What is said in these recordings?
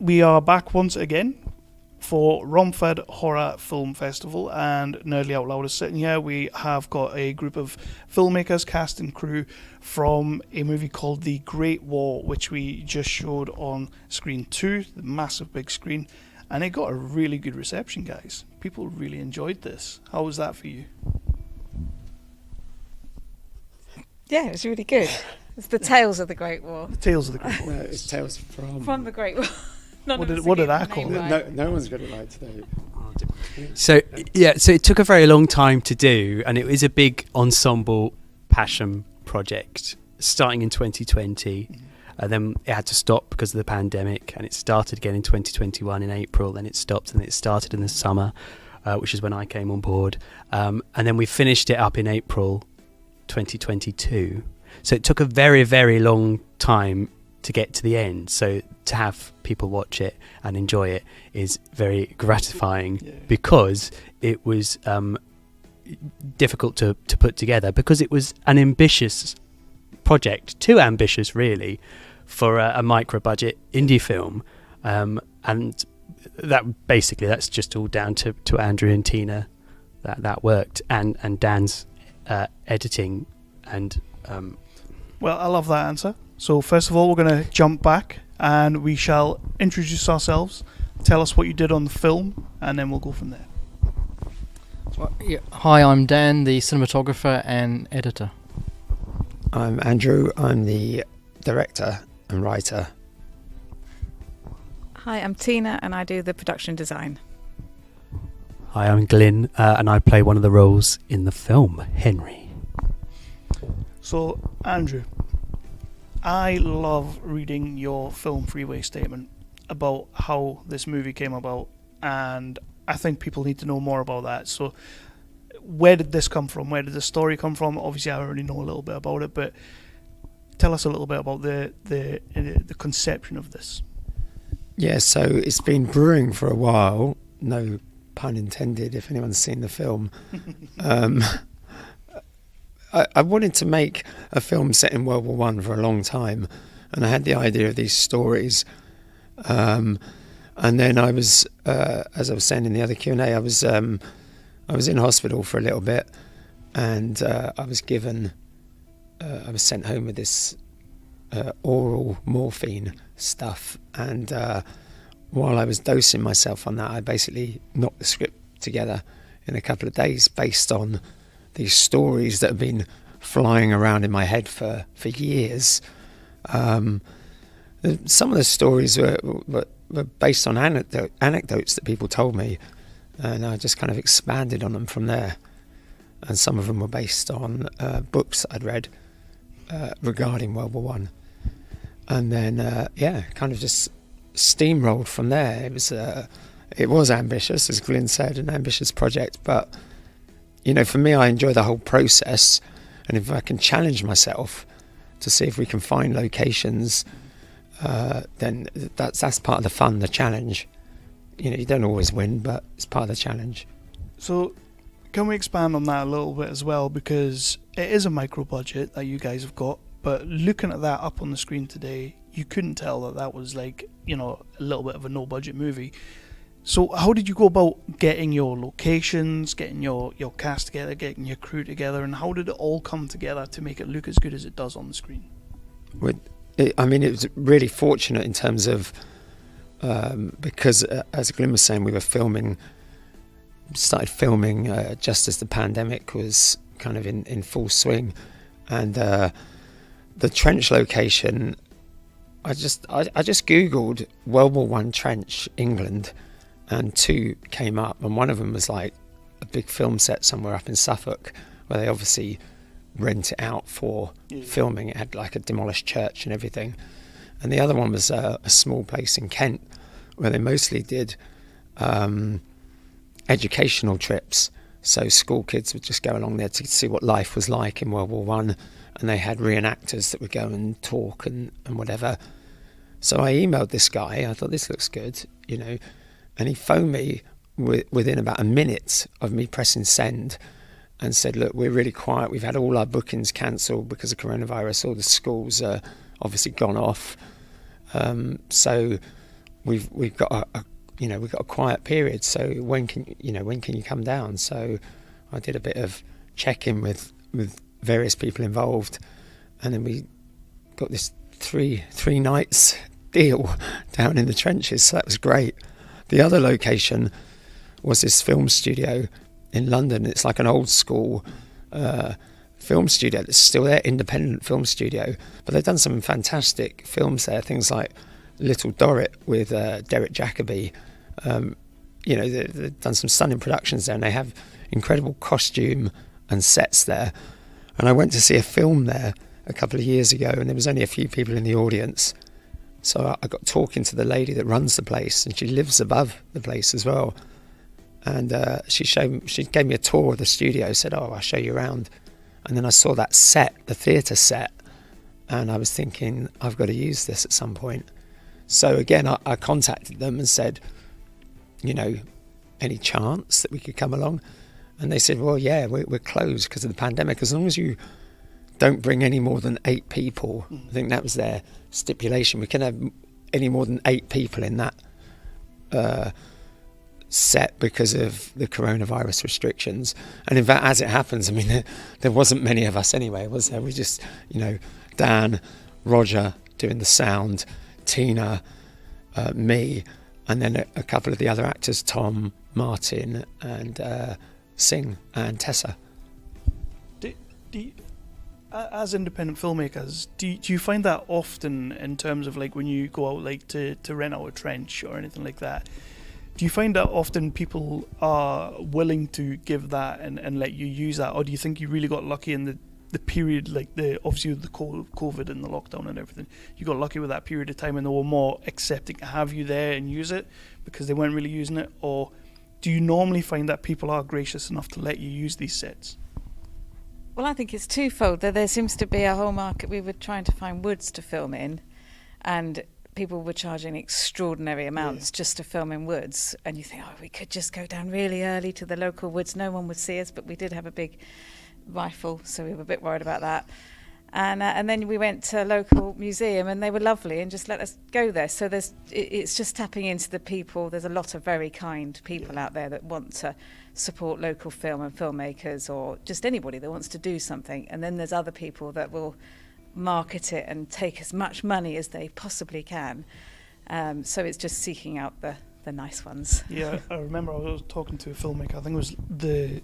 we are back once again for Romford Horror Film Festival, and Nerdly Out Loud is sitting here. We have got a group of filmmakers, cast and crew from a movie called The Great War, which we just showed on screen 2, the massive big screen, and it got a really good reception, guys. People really enjoyed this. How was that for you? Yeah, it was really good. It's the Tales of the Great War. The Tales of the Great War. No, it's Tales From the Great War. What did I call it? No one's got it right today. So it took a very long time to do, and it was a big ensemble passion project starting in 2020, and then it had to stop because of the pandemic, and it started again in 2021 in April, then it stopped, and it started in the summer, which is when I came on board, and then we finished it up in April 2022. So it took a very, very long time to get to the end. So to have people watch it and enjoy it is very gratifying, because it was difficult to put together, because it was an ambitious project, too ambitious really for a micro budget indie film, and that's just all down to Andrew and Tina that worked, and Dan's editing and well, I love that answer. So first of all, we're going to jump back and we shall introduce ourselves, tell us what you did on the film, and then we'll go from there. Hi, I'm Dan, the cinematographer and editor. I'm Andrew. I'm the director and writer. Hi, I'm Tina and I do the production design. Hi, I'm Glyn, and I play one of the roles in the film, Henry. So, Andrew, I love reading your film freeway statement about how this movie came about, and I think people need to know more about that. So where did this come from? Where did the story come from? Obviously I already know a little bit about it, but tell us a little bit about the conception of this. Yeah, so it's been brewing for a while, no pun intended if anyone's seen the film. I wanted to make a film set in World War One for a long time, and I had the idea of these stories. And then I was, as I was saying in the other Q&A, I was in hospital for a little bit, and I was sent home with this oral morphine stuff, and while I was dosing myself on that, I basically knocked the script together in a couple of days based on these stories that have been flying around in my head for years. Some of the stories were based on anecdotes that people told me, and I just kind of expanded on them from there. And some of them were based on books I'd read regarding World War One. And then, kind of just steamrolled from there. It was ambitious, as Glyn said, an ambitious project, but for me, I enjoy the whole process, and if I can challenge myself to see if we can find locations, then that's part of the fun, the challenge. You don't always win, but it's part of the challenge. So can we expand on that a little bit as well, because it is a micro budget that you guys have got, but looking at that up on the screen today, you couldn't tell that was like, a little bit of a no budget movie. So how did you go about getting your locations, getting your cast together, getting your crew together, and how did it all come together to make it look as good as it does on the screen? It was really fortunate in terms of, because as Glyn was saying, we started filming just as the pandemic was kind of in full swing, and the trench location, I just Googled World War One trench, England, and 2 came up, and one of them was like a big film set somewhere up in Suffolk, where they obviously rent it out for filming. It had like a demolished church and everything, and the other one was a small place in Kent, where they mostly did educational trips. So school kids would just go along there to see what life was like in World War One, and they had reenactors that would go and talk and whatever. So I emailed this guy. I thought, this looks good, and he phoned me within about a minute of me pressing send and said, look, we're really quiet. We've had all our bookings cancelled because of coronavirus. All the schools are obviously gone off. So we've got we've got a quiet period. So when can you come down? So I did a bit of check-in with various people involved, and then we got this three nights deal down in the trenches. So that was great. The other location was this film studio in London. It's like an old school film studio that's still there, independent film studio, but they've done some fantastic films there, things like Little Dorrit with Derek Jacobi. They've done some stunning productions there, and they have incredible costume and sets there. And I went to see a film there a couple of years ago, and there was only a few people in the audience, so I got talking to the lady that runs the place, and she lives above the place as well. And she gave me a tour of the studio, said, I'll show you around. And then I saw that set, the theatre set, and I was thinking, I've got to use this at some point. So again, I contacted them and said, any chance that we could come along? And they said, well, yeah, we're closed because of the pandemic. As long as you don't bring any more than 8 people, I think that was their stipulation. We can have any more than 8 people in that set because of the coronavirus restrictions. And in fact, as it happens, I mean, there wasn't many of us anyway, was there? We just, Dan, Roger doing the sound, Tina, me, and then a couple of the other actors, Tom, Martin, and Singh and Tessa. As independent filmmakers, do you find that often in terms of like when you go out like to rent out a trench or anything like that? Do you find that often people are willing to give that and let you use that, or do you think you really got lucky in the period, like obviously with the COVID and the lockdown and everything, you got lucky with that period of time and they were more accepting to have you there and use it because they weren't really using it? Or do you normally find that people are gracious enough to let you use these sets? Well, I think it's twofold. There seems to be a whole market. We were trying to find woods to film in, and people were charging extraordinary amounts just to film in woods. And you think, we could just go down really early to the local woods. No one would see us, but we did have a big rifle, so we were a bit worried about that. And then we went to a local museum, and they were lovely and just let us go there. So it's just tapping into the people. There's a lot of very kind people out there that want to support local film and filmmakers, or just anybody that wants to do something. And then there's other people that will market it and take as much money as they possibly can. So it's just seeking out the nice ones. Yeah, I remember I was talking to a filmmaker, I think it was the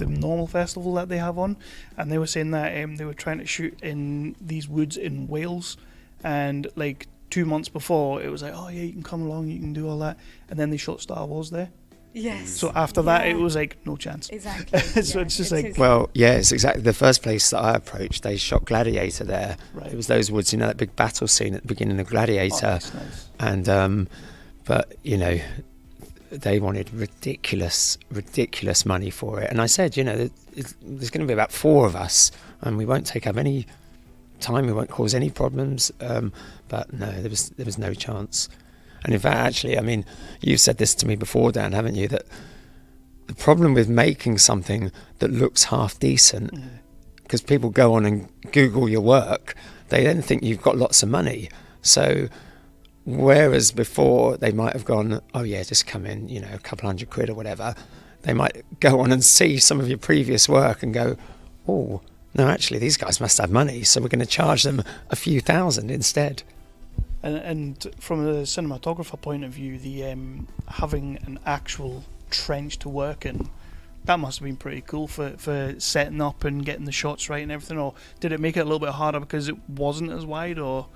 normal festival that they have on, and they were saying that they were trying to shoot in these woods in Wales, and like 2 months before it was like, oh yeah, you can come along, you can do all that, and then they shot Star Wars there. Yes. So after that it was like no chance. Exactly. So it's just like, well, yeah, it's exactly the first place that I approached. They shot Gladiator there. Right. It was those woods, that big battle scene at the beginning of Gladiator. Oh, that's nice. And but they wanted ridiculous money for it, and I said, there's going to be about 4 of us, and we won't take up any time, we won't cause any problems. But no, there was no chance. And in fact, actually, I mean, you've said this to me before, Dan, haven't you? That the problem with making something that looks half decent, because people go on and Google your work, they then think you've got lots of money. So whereas before they might have gone, oh yeah, just come in, a couple £100 or whatever, they might go on and see some of your previous work and go, oh, no, actually, these guys must have money, so we're going to charge them a few thousand instead. And from a cinematographer point of view, the having an actual trench to work in, that must have been pretty cool for setting up and getting the shots right and everything. Or did it make it a little bit harder because it wasn't as wide, or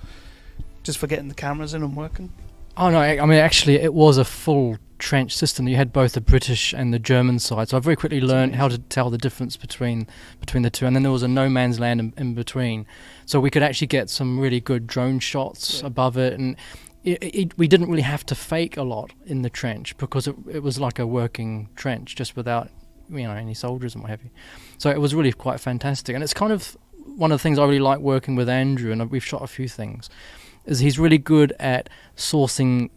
just for getting the cameras in and working? Oh no, I mean, actually it was a full trench system. You had both the British and the German side, so I very quickly learned how to tell the difference between the two, and then there was a no man's land in between, so we could actually get some really good drone shots above it, and we didn't really have to fake a lot in the trench because it was like a working trench just without any soldiers and what have you. So it was really quite fantastic, and it's kind of one of the things I really like working with Andrew, and we've shot a few things, is he's really good at sourcing,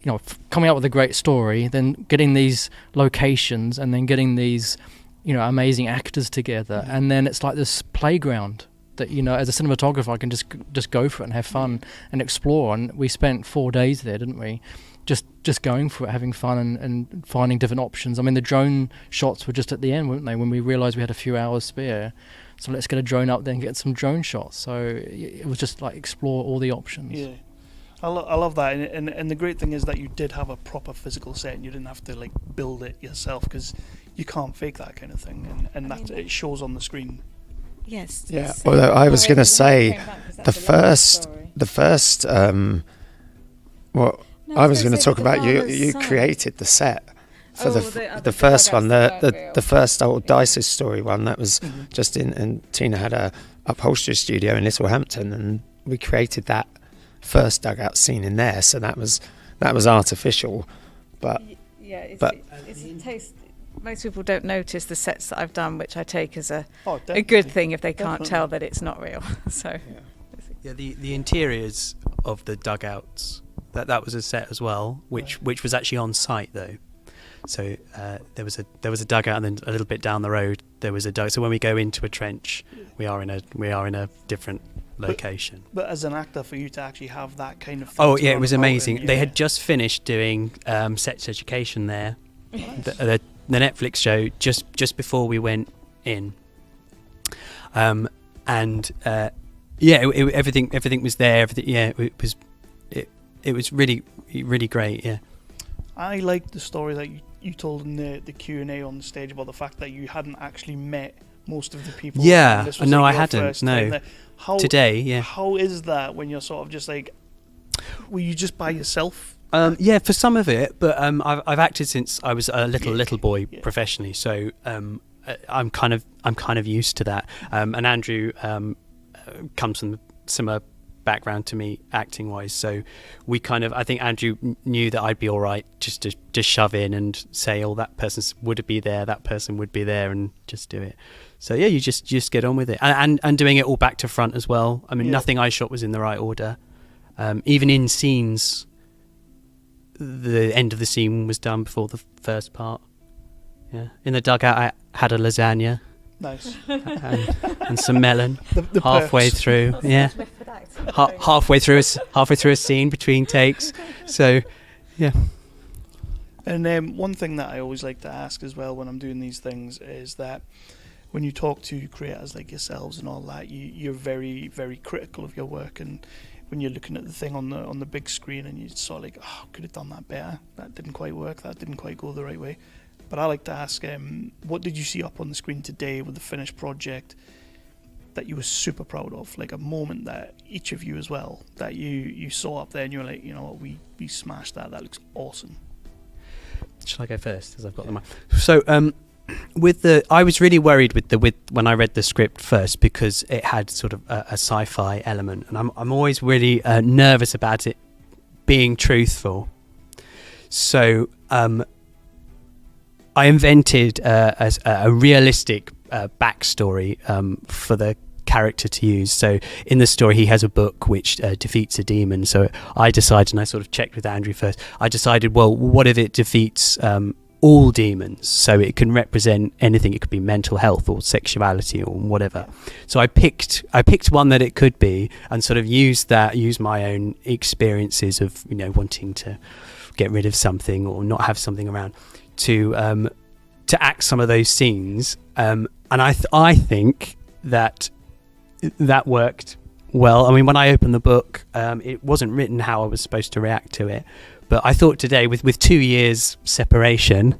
coming up with a great story, then getting these locations, and then getting these, amazing actors together, and then it's like this playground that, as a cinematographer, I can just go for it and have fun and explore. And we spent 4 days there, didn't we? just going for it, having fun and finding different options. I mean, the drone shots were just at the end, weren't they, when we realised we had a few hours spare. So let's get a drone up there and get some drone shots. So it was just like explore all the options. Yeah. I love that, and the great thing is that you did have a proper physical set, and you didn't have to like build it yourself, because you can't fake that kind of thing, and that it shows on the screen. Yes. Yeah. Although I was going to say the first I was going to talk about you created the set for the first one, the first old Dice's story one. That was just and Tina had a upholstery studio in Littlehampton, and we created that first dugout scene in there. So that was artificial, but it's a taste. Most people don't notice the sets that I've done, which I take as a definitely. good thing if they can't tell that it's not real. So the interiors of the dugouts, that was a set as well, which was actually on site though. So there was a dugout, and then a little bit down the road there was a dugout. So when we go into a trench, we are in a different location. But as an actor, for you to actually have that kind of thing, oh yeah, it was amazing. They had just finished doing Sex Education there, the Netflix show, just before we went in, everything was there. It was really great. Yeah, I liked the story that you told in the Q&A on the stage about the fact that you hadn't actually met most of the people. Yeah, this was no, like I your hadn't. first time No, there. today. Yeah. How is that when you're sort of just like, were you just by yourself? Yeah, for some of it, but I've acted since I was a little boy professionally, so I'm kind of used to that. And Andrew comes from a similar background to me acting wise, so we I think Andrew knew that I'd be all right just to just shove in and say, oh, that person would be there, that person would be there, and just do it. So yeah, you just get on with it, and doing it all back to front as well. I mean, nothing I shot was in the right order. Even in scenes, the end of the scene was done before the first part. Yeah, in the dugout I had a lasagna. Nice. and some melon the halfway perks. through. Yeah, halfway through a scene between takes. So, yeah. And one thing that I always like to ask as well when I'm doing these things is that when you talk to creators like yourselves and all that, you're very, very critical of your work, and when you're looking at the thing on the big screen and you're sort of like, oh, could have done that better, that didn't quite work, that didn't quite go the right way. But I like to ask, what did you see up on the screen today with the finished project that you were super proud of? Like a moment that each of you as well, that you saw up there and you were like, you know what, we smashed that looks awesome. Shall I go first, as I've got the mic? So, I was really worried when I read the script first, because it had sort of a sci-fi element, and I'm always really nervous about it being truthful. So, I invented a realistic backstory for the character to use. So in the story, he has a book which defeats a demon. So I decided, and I sort of checked with Andrew first, I decided, well, what if it defeats all demons? So it can represent anything. It could be mental health or sexuality or whatever. So I picked one that it could be, and sort of used my own experiences of, wanting to get rid of something or not have something around, to act some of those scenes, and I think that worked well. I mean, when I opened the book, it wasn't written how I was supposed to react to it, but I thought today, with 2 years separation,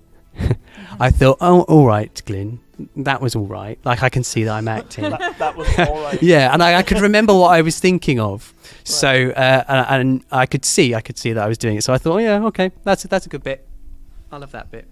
I thought, oh, all right, Glyn, that was all right. Like, I can see that I'm acting. that was all right. Yeah, and I could remember what I was thinking of. Right. So, and I could see that I was doing it. So I thought, oh, yeah, okay, that's a good bit. I love that bit.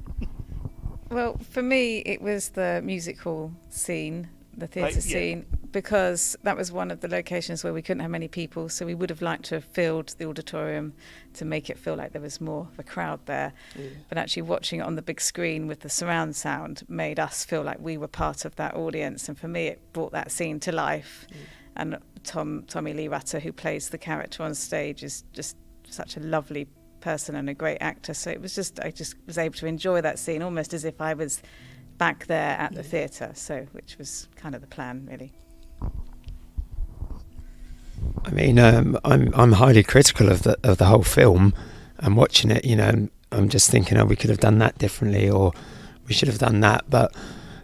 Well, for me, it was the music hall scene, the theatre scene, because that was one of the locations where we couldn't have many people, so we would have liked to have filled the auditorium to make it feel like there was more of a crowd there. Yeah. But actually watching it on the big screen with the surround sound made us feel like we were part of that audience, and for me it brought that scene to life. Yeah. And Tommy Lee Rutter, who plays the character on stage, is just such a lovely person and a great actor, so I just was able to enjoy that scene almost as if I was back there at the theatre, so which was kind of the plan, really. I mean, I'm highly critical of the whole film, and watching it, I'm just thinking, oh, we could have done that differently, or we should have done that. But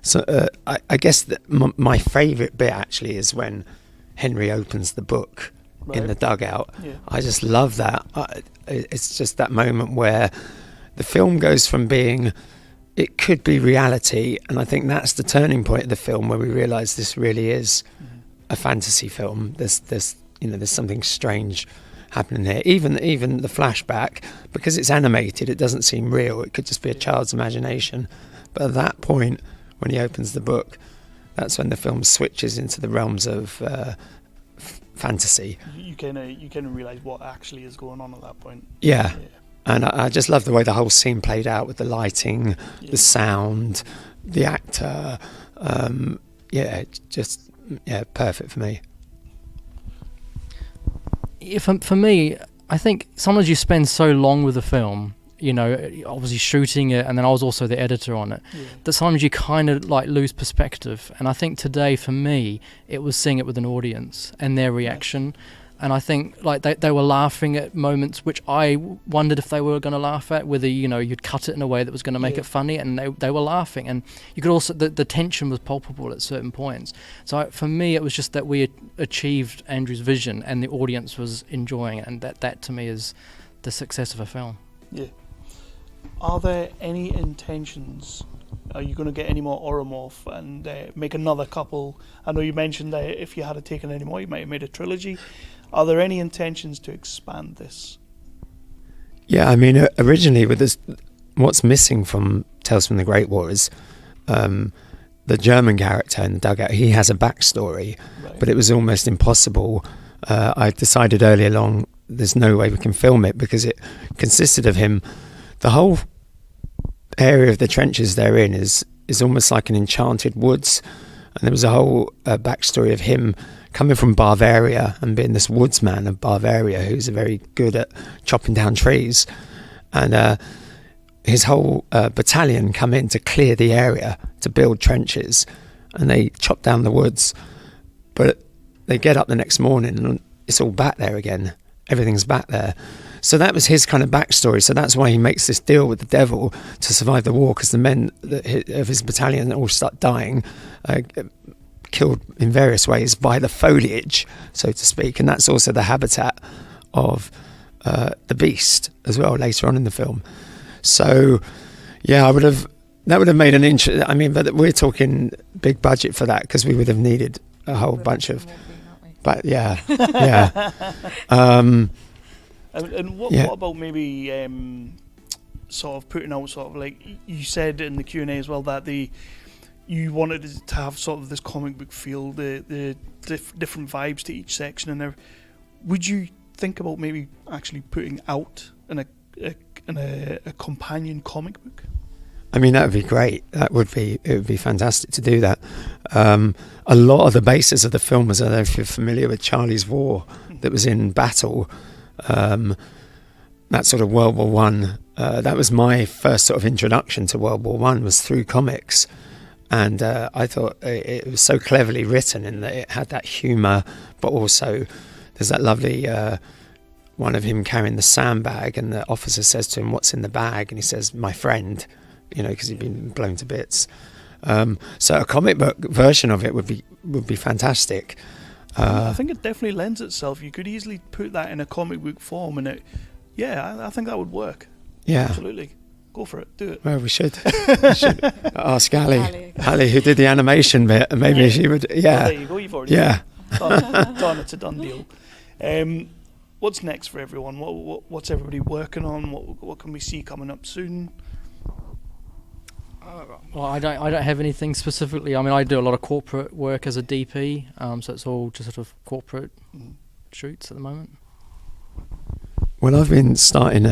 so I guess that my favourite bit actually is when Henry opens the book in the dugout. Yeah. I just love that. It's just that moment where the film goes from being, it could be reality, and I think that's the turning point of the film where we realise this really is a fantasy film. There's something strange happening here. Even the flashback, because it's animated, it doesn't seem real. It could just be a child's imagination. But at that point, when he opens the book, that's when the film switches into the realms of fantasy. You kind of realise what actually is going on at that point. Yeah. And I just love the way the whole scene played out with the lighting, the sound, the actor. Perfect for me. For me, I think sometimes you spend so long with a film, obviously shooting it, and then I was also the editor on it, that sometimes you kind of like lose perspective. And I think today, for me, it was seeing it with an audience and their reaction. And I think like they were laughing at moments which I wondered if they were going to laugh at, whether you'd cut it in a way that was going to make it funny, and they were laughing. And you could also, the tension was palpable at certain points. So for me, it was just that we had achieved Andrew's vision and the audience was enjoying it, and that to me is the success of a film. Yeah. Are there any intentions? Are you going to get any more Oromorph and make another couple? I know you mentioned that if you had taken any more, you might have made a trilogy. Are there any intentions to expand this? Yeah, I mean, originally with this, what's missing from Tales from the Great War is the German character in the dugout. He has a backstory, but it was almost impossible. I decided early along there's no way we can film it because it consisted of him. The whole area of the trenches they're in is almost like an enchanted woods, and there was a whole backstory of him coming from Bavaria and being this woodsman of Bavaria who's very good at chopping down trees, and his whole battalion come in to clear the area to build trenches, and they chop down the woods, but they get up the next morning and it's all back there again. Everything's back there. So that was his kind of backstory. So that's why he makes this deal with the devil to survive the war, because the men of his battalion all start dying, killed in various ways by the foliage, so to speak. And that's also the habitat of the beast as well later on in the film. So, yeah, that would have made an inch. I mean, but we're talking big budget for that, because we would have needed a whole bunch of. But yeah. And what about maybe sort of putting out sort of like you said in the Q&A as well that you wanted it to have sort of this comic book feel, the different vibes to each section, and would you think about maybe actually putting out a companion comic book? I mean, that would be great. It would be fantastic to do that. A lot of the basis of the film was, I don't know if you're familiar with Charlie's War, that was in battle. That sort of World War One. That was my first sort of introduction to World War One, was through comics, and I thought it was so cleverly written in that it had that humour, but also there's that lovely one of him carrying the sandbag, and the officer says to him, "What's in the bag?" And he says, "My friend," because he'd been blown to bits. So a comic book version of it would be fantastic. I think it definitely lends itself. You could easily put that in a comic book form, and I think that would work. Yeah, absolutely. Go for it. Do it. Well, we should ask Ali, who did the animation bit, and maybe she would. Yeah. Well, there you go. You've already done. It's a done deal. What's next for everyone? What's everybody working on? What can we see coming up soon? Well, I don't have anything specifically. I mean, I do a lot of corporate work as a DP, so it's all just sort of corporate shoots at the moment. Well, I've been starting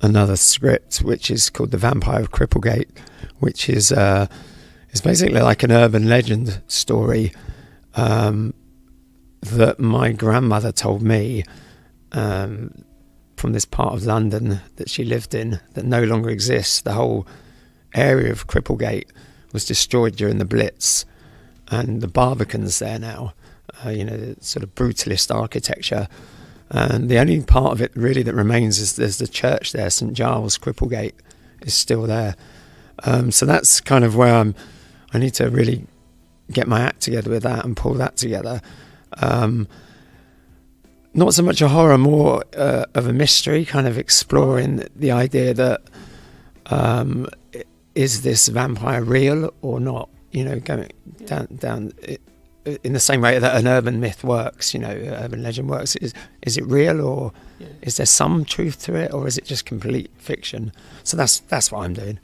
another script, which is called The Vampire of Cripplegate, which is basically like an urban legend story that my grandmother told me from this part of London that she lived in that no longer exists. The whole area of Cripplegate was destroyed during the Blitz, and the Barbican's there now, the sort of brutalist architecture And the only part of it really that remains is there's the church there, St Giles, Cripplegate, is still there. So that's kind of where I need to really get my act together with that and pull that together. Not so much a horror, more of a mystery, kind of exploring the idea that is this vampire real or not? You know, going down it, in the same way that an urban myth works, you know, urban legend works. Is it real, or is there some truth to it, or is it just complete fiction? So that's what I'm doing.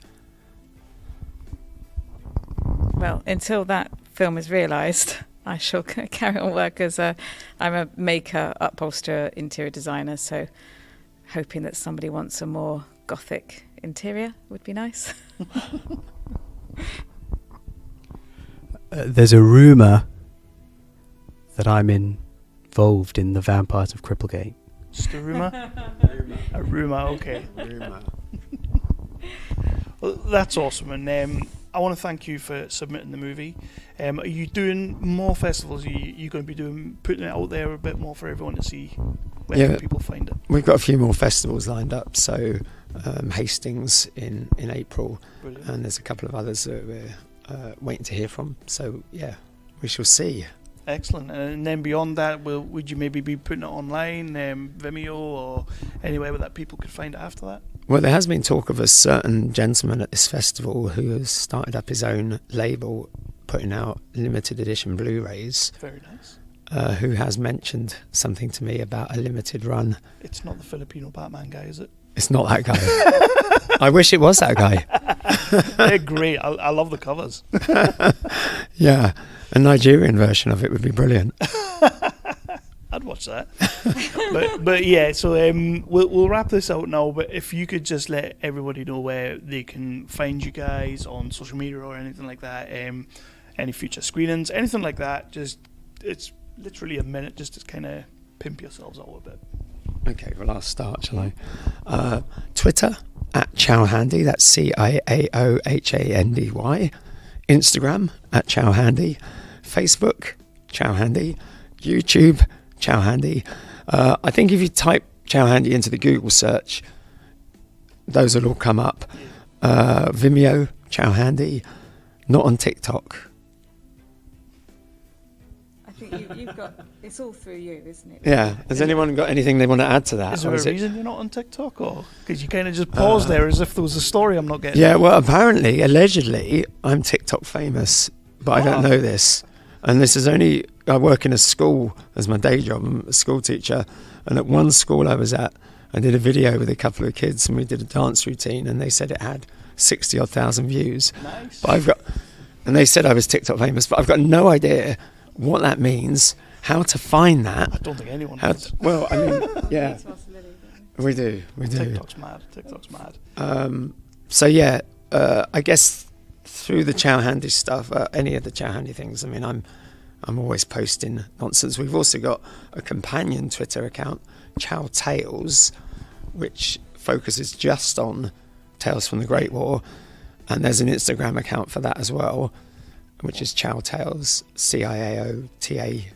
Well, until that film is realised, I shall carry on work as I'm a maker, upholsterer, interior designer, so hoping that somebody wants a more gothic interior would be nice. There's a rumour that I'm involved in the Vampires of Cripplegate. Just a rumour? A rumour, okay. Well, that's awesome, and I want to thank you for submitting the movie. Are you doing more festivals? Are you going to be putting it out there a bit more for everyone to see? Where can people find it? We've got a few more festivals lined up. So Hastings in April. Brilliant. And there's a couple of others that we're waiting to hear from. So yeah, we shall see. Excellent. And then beyond that, would you maybe be putting it online, Vimeo, or anywhere that people could find it after that? Well, there has been talk of a certain gentleman at this festival who has started up his own label, putting out limited edition Blu-rays. Very nice. Who has mentioned something to me about a limited run. It's not the Filipino Batman guy, is it? It's not that guy. I wish it was that guy. They're great. I love the covers. Yeah, a Nigerian version of it would be brilliant. I'd watch that. but yeah, so we'll wrap this out now. But if you could just let everybody know where they can find you guys on social media or anything like that, any future screenings, anything like that, just it's literally a minute just to kind of pimp yourselves out a bit. Okay, well, I'll start, shall I? Twitter, @ChowHandy, that's CIAOHANDY. Instagram, @ChowHandy. Facebook, ChowHandy. YouTube, ChowHandy. I think if you type ChowHandy into the Google search, those will all come up. Vimeo, ChowHandy. Not on TikTok. I think you've got, it's all through you, isn't it? Yeah. Has anyone got anything they want to add to that? Is there a reason you're not on TikTok? Or because you kind of just paused there as if there was a story I'm not getting? Yeah, well, apparently, allegedly, I'm TikTok famous, but I don't know this. And this is only, I work in a school as my day job. I'm a school teacher. And at one school I was at, I did a video with a couple of kids and we did a dance routine and they said it had 60-odd thousand views. Nice. But and they said I was TikTok famous, but I've got no idea what that means, how to find that. I don't think anyone does. Well, I mean, yeah. We do. TikTok's mad. So yeah, I guess through the ChowHandy stuff, any of the ChowHandy things, I mean, I'm always posting nonsense. We've also got a companion Twitter account, Chow Tales, which focuses just on Tales from the Great War, and there's an Instagram account for that as well, which is Chow Tales, CIAOTALES.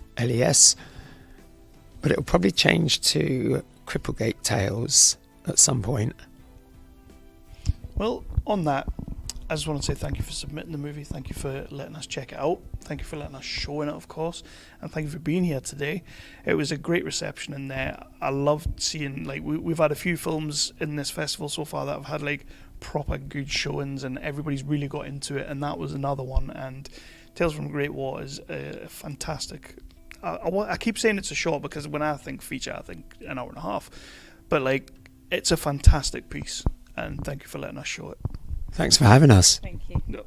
But it'll probably change to Cripplegate Tales at some point. Well, on that, I just want to say thank you for submitting the movie. Thank you for letting us check it out. Thank you for letting us show it, of course. And thank you for being here today. It was a great reception in there. I loved seeing, like, we've had a few films in this festival so far that have had, like, proper good showings and everybody's really got into it. And that was another one. And Tales from the Great War is a fantastic... I keep saying it's a short because when I think feature, I think an hour and a half. But, like, it's a fantastic piece. And thank you for letting us show it. Thanks for having us. Thank you. No.